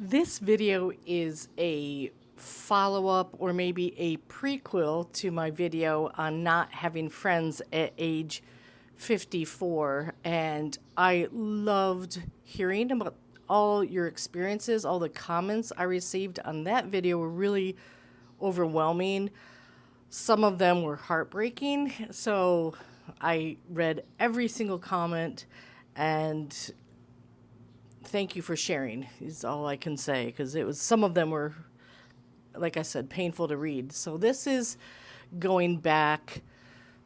This video is a follow-up or maybe a prequel to my video on not having friends at age 54. And I loved hearing about all your experiences. All the comments I received on that video were really overwhelming. Some of them were heartbreaking. So I read every single comment, and thank you for sharing is all I can say, because some of them were, like I said, painful to read. So this is going back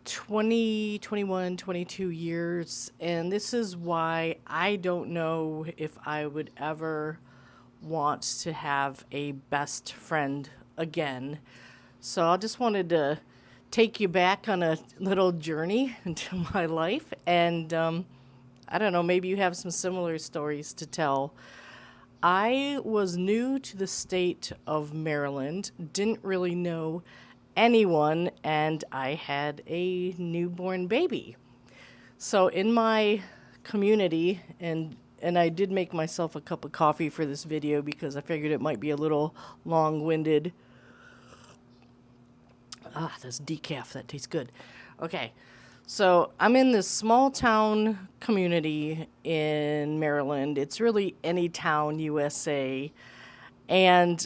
20, 21, 22 years, and this is why I don't know if I would ever want to have a best friend again. So I just wanted to take you back on a little journey into my life, and I don't know, maybe you have some similar stories to tell. I was new to the state of Maryland, didn't really know anyone, and I had a newborn baby. So in my community, and I did make myself a cup of coffee for this video because I figured it might be a little long-winded. Ah, this decaf, that tastes good. Okay, so I'm in this small town community in Maryland. It's really any town, USA. And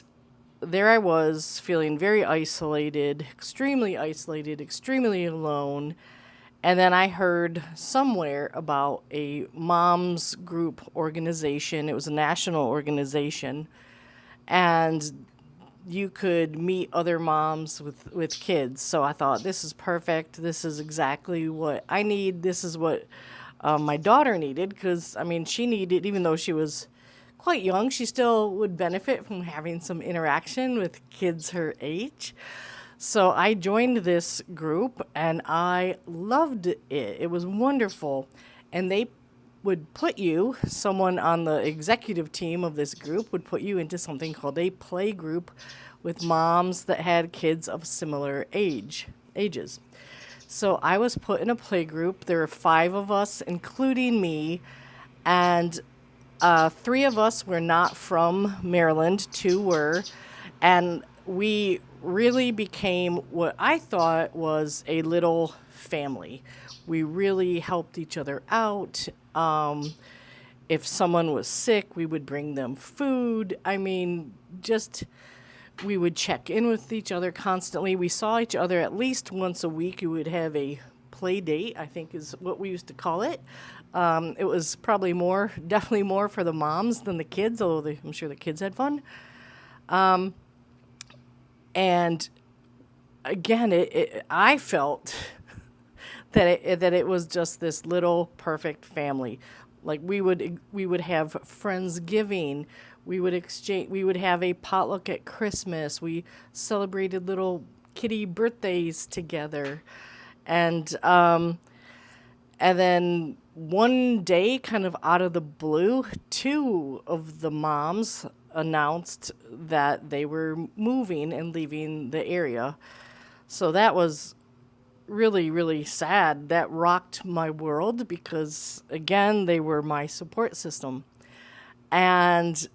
there I was feeling very isolated, extremely alone. And then I heard somewhere about a mom's group organization. It was a national organization. And you could meet other moms with kids. So I thought, this is perfect. This is exactly what I need. This is what my daughter needed, because, I mean, she needed, even though she was quite young, she still would benefit from having some interaction with kids her age. So I joined this group, and I loved it. It was wonderful. And they would put you, someone on the executive team of this group would put you into something called a play group with moms that had kids of similar ages. So I was put in a play group. There were 5 of us, including me, and 3 of us were not from Maryland, 2 were, and we really became what I thought was a little family. We really helped each other out. If someone was sick, we would bring them food. I mean, just we would check in with each other constantly. We saw each other at least once a week. We would have a play date, I think is what we used to call it. It was probably definitely more for the moms than the kids, although I'm sure the kids had fun. And again, I felt that it was just this little perfect family. Like we would have Friendsgiving, we would have a potluck at Christmas. We celebrated little kitty birthdays together, and then one day, kind of out of the blue, 2 of the moms announced that they were moving and leaving the area. So that was really, really sad. That rocked my world because, again, they were my support system. And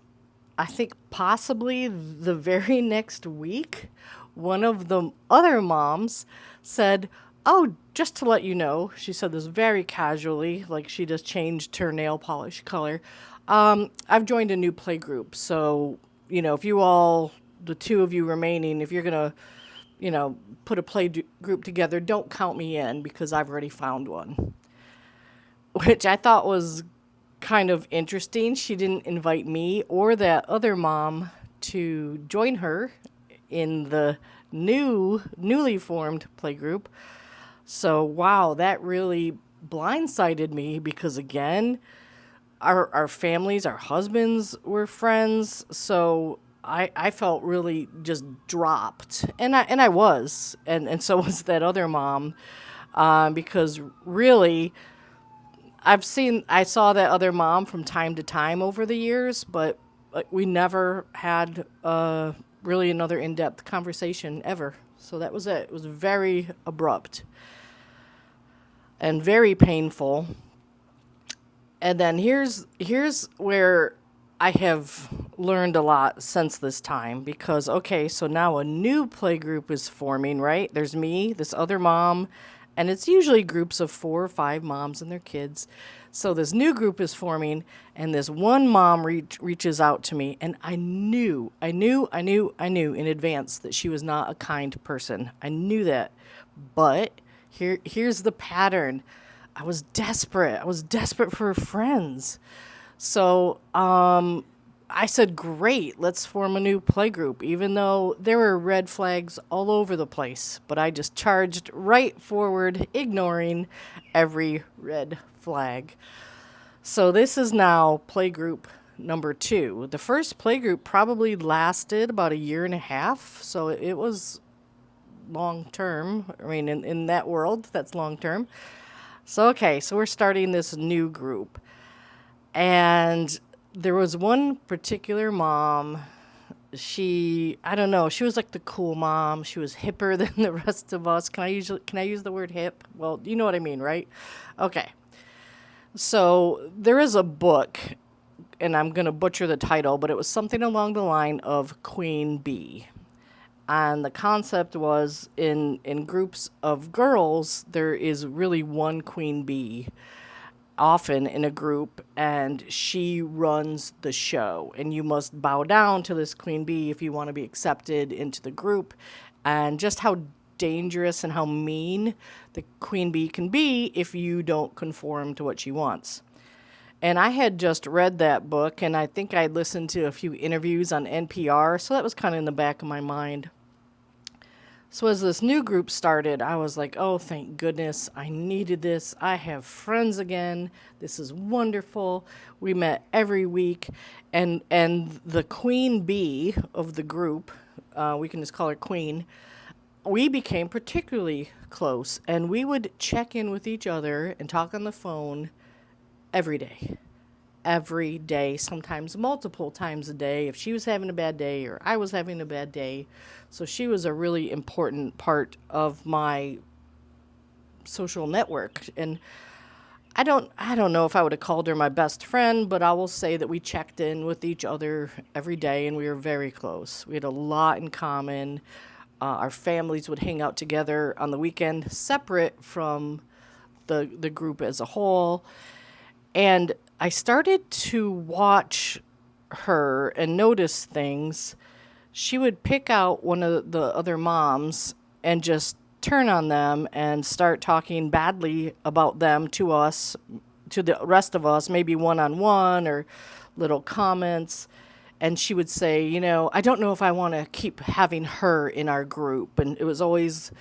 I think possibly the very next week, one of the other moms said, "Oh, just to let you know," she said this very casually, like she just changed her nail polish color. "I've joined a new play group. So, if you all, the 2 of you remaining, if you're going to, put a group together, don't count me in because I've already found one." Which I thought was kind of interesting. She didn't invite me or that other mom to join her in the newly formed playgroup. So wow, that really blindsided me because, again, our families, our husbands were friends. So I felt really just dropped, and I was, and so was that other mom, because really I saw that other mom from time to time over the years, but we never had really another in-depth conversation ever. So that was it. It was very abrupt and very painful. And then here's where I have learned a lot since this time because, okay, so now a new play group is forming, right? There's me, this other mom, and it's usually groups of 4 or 5 moms and their kids. So this new group is forming, and this one mom reaches out to me, and I knew in advance that she was not a kind person. I knew that. But here's the pattern. I was desperate. I was desperate for friends. So I said, great, let's form a new play group, even though there were red flags all over the place. But I just charged right forward, ignoring every red flag. So this is now play group number 2. The first play group probably lasted about a year and a half. So it was long term. I mean, in that world, that's long term. So, okay, so we're starting this new group. And there was one particular mom. I don't know, she was like the cool mom. She was hipper than the rest of us. Can I use the word hip? Well, you know what I mean, right? Okay. So there is a book, and I'm going to butcher the title, but it was something along the line of Queen Bee. And the concept was in groups of girls, there is really one queen bee often in a group, and she runs the show. And you must bow down to this queen bee if you want to be accepted into the group. And just how dangerous and how mean the queen bee can be if you don't conform to what she wants. And I had just read that book, and I think I'd listened to a few interviews on NPR, so that was kind of in the back of my mind. So as this new group started, I was like, oh, thank goodness, I needed this. I have friends again. This is wonderful. We met every week. And the queen bee of the group, we can just call her Queen, we became particularly close. And we would check in with each other and talk on the phone every day. Every day, sometimes multiple times a day, if she was having a bad day or I was having a bad day. So she was a really important part of my social network. And I don't know if I would have called her my best friend, but I will say that we checked in with each other every day, and we were very close. We had a lot in common. Our families would hang out together on the weekend, separate from the group as a whole. And I started to watch her and notice things. She would pick out one of the other moms and just turn on them and start talking badly about them to us, to the rest of us, maybe one-on-one or little comments. And she would say, I don't know if I want to keep having her in our group. And it was always,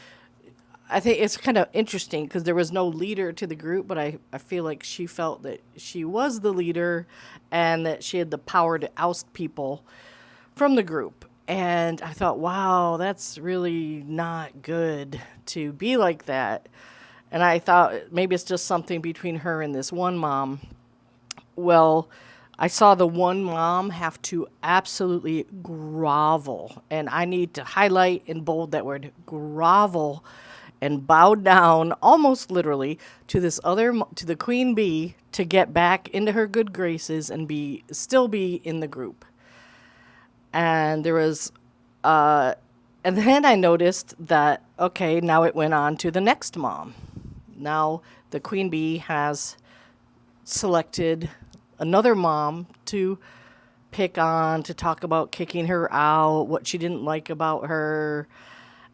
I think it's kind of interesting because there was no leader to the group, but I feel like she felt that she was the leader and that she had the power to oust people from the group. And I thought, wow, that's really not good to be like that. And I thought maybe it's just something between her and this one mom. Well, I saw the one mom have to absolutely grovel. And I need to highlight in bold that word, grovel, and bow down almost literally to to the queen bee to get back into her good graces and still be in the group. And there was, and then I noticed that, okay, now it went on to the next mom. Now the queen bee has selected another mom to pick on, to talk about kicking her out, what she didn't like about her,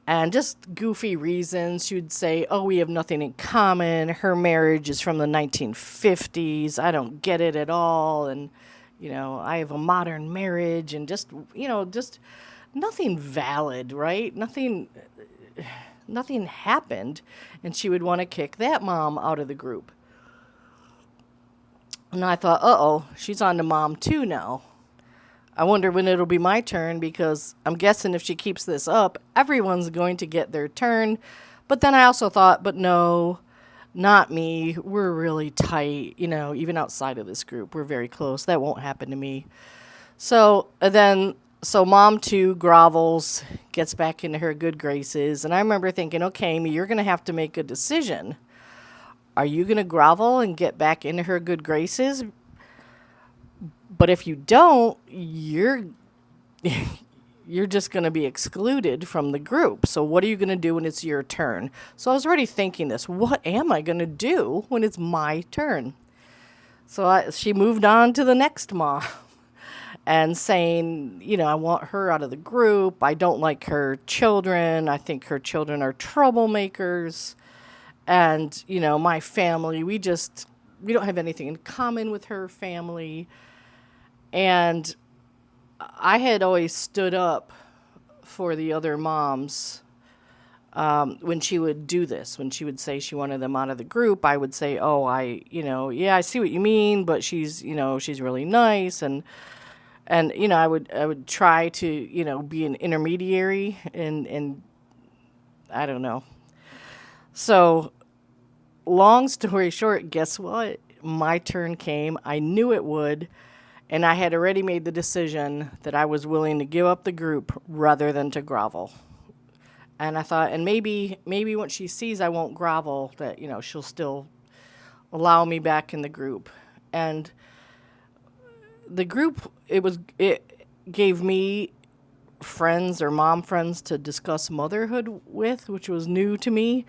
and just goofy reasons. She would say, oh, we have nothing in common. Her marriage is from the 1950s. I don't get it at all. And I have a modern marriage, and just nothing valid, right? Nothing happened. And she would want to kick that mom out of the group. And I thought, uh-oh, she's on to mom 2 now. I wonder when it'll be my turn, because I'm guessing if she keeps this up, everyone's going to get their turn. But then I also thought, but no, not me. We're really tight, even outside of this group. We're very close. That won't happen to me. So mom 2 grovels, gets back into her good graces. And I remember thinking, okay, Amy, you're going to have to make a decision. Are you going to grovel and get back into her good graces? But if you don't, you're just going to be excluded from the group. So what are you going to do when it's your turn? So I was already thinking this. What am I going to do when it's my turn? So she moved on to the next mom and saying, I want her out of the group. I don't like her children. I think her children are troublemakers. And, my family, we don't have anything in common with her family. And I had always stood up for the other moms when she would do this. When she would say she wanted them out of the group, I would say, "Oh, yeah, I see what you mean, but she's really nice." And I would try to be an intermediary, and I don't know. So, long story short, guess what? My turn came. I knew it would. And I had already made the decision that I was willing to give up the group rather than to grovel. And I thought, and maybe when she sees I won't grovel, that she'll still allow me back in the group. And the group, it gave me friends or mom friends to discuss motherhood with, which was new to me.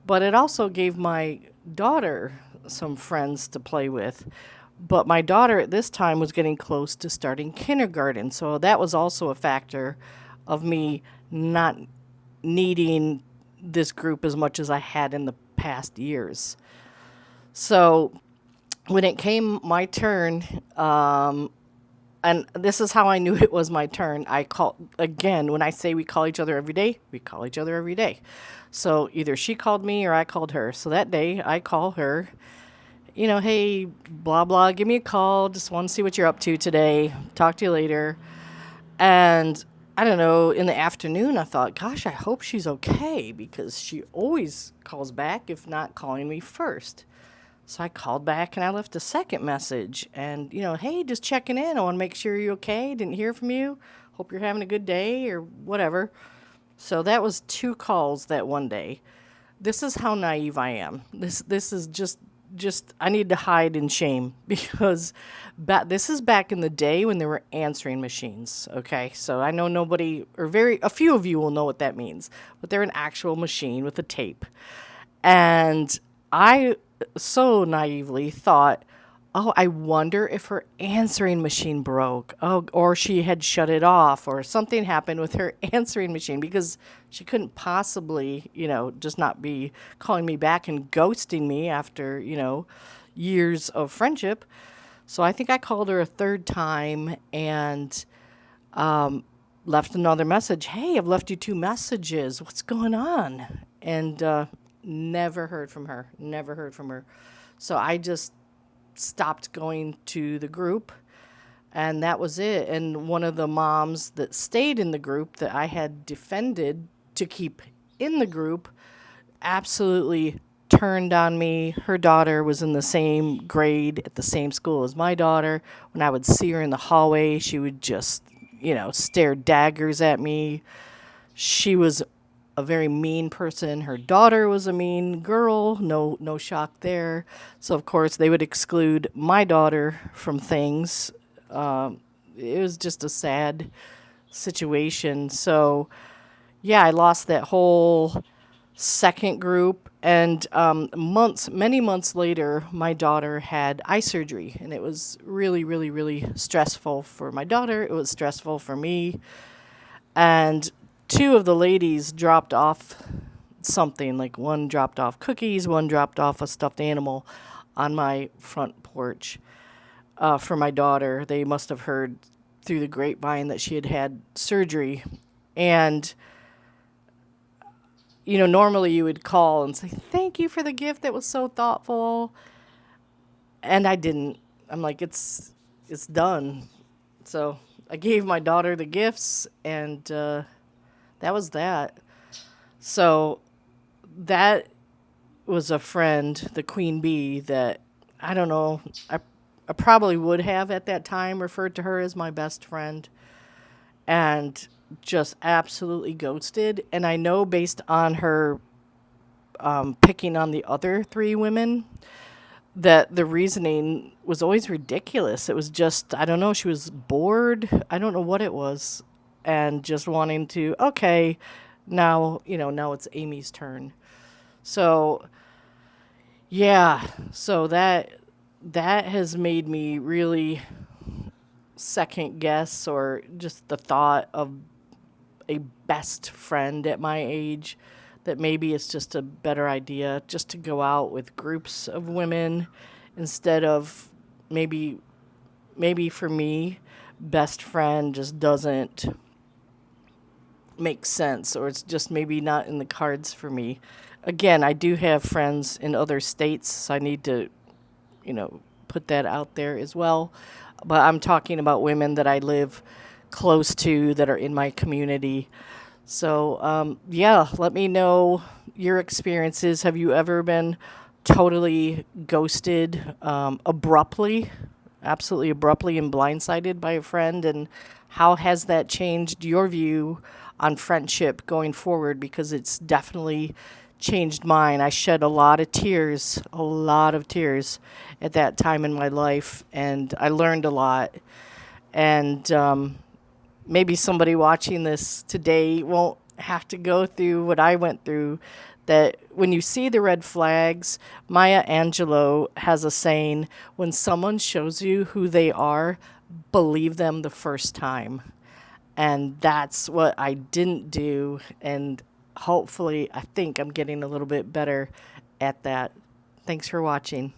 But it also gave my daughter some friends to play with. But my daughter at this time was getting close to starting kindergarten. So that was also a factor of me not needing this group as much as I had in the past years. So when it came my turn, and this is how I knew it was my turn. I called, again, when I say we call each other every day, we call each other every day. So either she called me or I called her. So that day I call her, hey, blah, blah, give me a call. Just want to see what you're up to today. Talk to you later. And I don't know, in the afternoon, I thought, gosh, I hope she's okay because she always calls back, if not calling me first. So I called back and I left a second message and, hey, just checking in. I want to make sure you're okay. Didn't hear from you. Hope you're having a good day or whatever. So that was 2 calls that one day. This is how naive I am. This is just I need to hide in shame because this is back in the day when there were answering machines. Okay, so I know nobody or a few of you will know what that means, but they're an actual machine with a tape. And I so naively thought, oh, I wonder if her answering machine broke, or she had shut it off, or something happened with her answering machine because she couldn't possibly, just not be calling me back and ghosting me after, years of friendship. So I think I called her a third time and left another message. Hey, I've left you 2 messages. What's going on? And never heard from her. Never heard from her. So I just stopped going to the group, and that was it. And one of the moms that stayed in the group that I had defended to keep in the group absolutely turned on me. Her daughter was in the same grade at the same school as my daughter. When I would see her in the hallway, she would just, stare daggers at me. She was a very mean person. Her daughter was a mean girl. No shock there. So of course they would exclude my daughter from things. It was just a sad situation. So yeah, I lost that whole second group. And many months later, my daughter had eye surgery, and it was really, really, really stressful for my daughter. It was stressful for me. And 2 of the ladies dropped off something, like one dropped off cookies, one dropped off a stuffed animal on my front porch for my daughter. They must have heard through the grapevine that she had had surgery. And, normally you would call and say, thank you for the gift. That was so thoughtful. And I didn't. I'm like, it's done. So I gave my daughter the gifts, and that was that. So that was a friend, the queen bee, that I don't know, I probably would have at that time referred to her as my best friend, and just absolutely ghosted. And I know based on her picking on the other 3 women that the reasoning was always ridiculous. It was just, I don't know, she was bored. I don't know what it was. And just wanting to, okay, now, now it's Amy's turn. So, yeah, so that has made me really second guess, or just the thought of a best friend at my age, that maybe it's just a better idea just to go out with groups of women instead of, maybe for me, best friend just doesn't make sense, or it's just maybe not in the cards for me. Again, I do have friends in other states, so I need to, put that out there as well. But I'm talking about women that I live close to, that are in my community. So, yeah, let me know your experiences. Have you ever been totally ghosted, abruptly, absolutely abruptly, and blindsided by a friend? And how has that changed your view on friendship going forward? Because it's definitely changed mine. I shed a lot of tears at that time in my life, and I learned a lot. And maybe somebody watching this today won't have to go through what I went through. That when you see the red flags, Maya Angelou has a saying: when someone shows you who they are, believe them the first time. And that's what I didn't do. And hopefully, I think I'm getting a little bit better at that. Thanks for watching.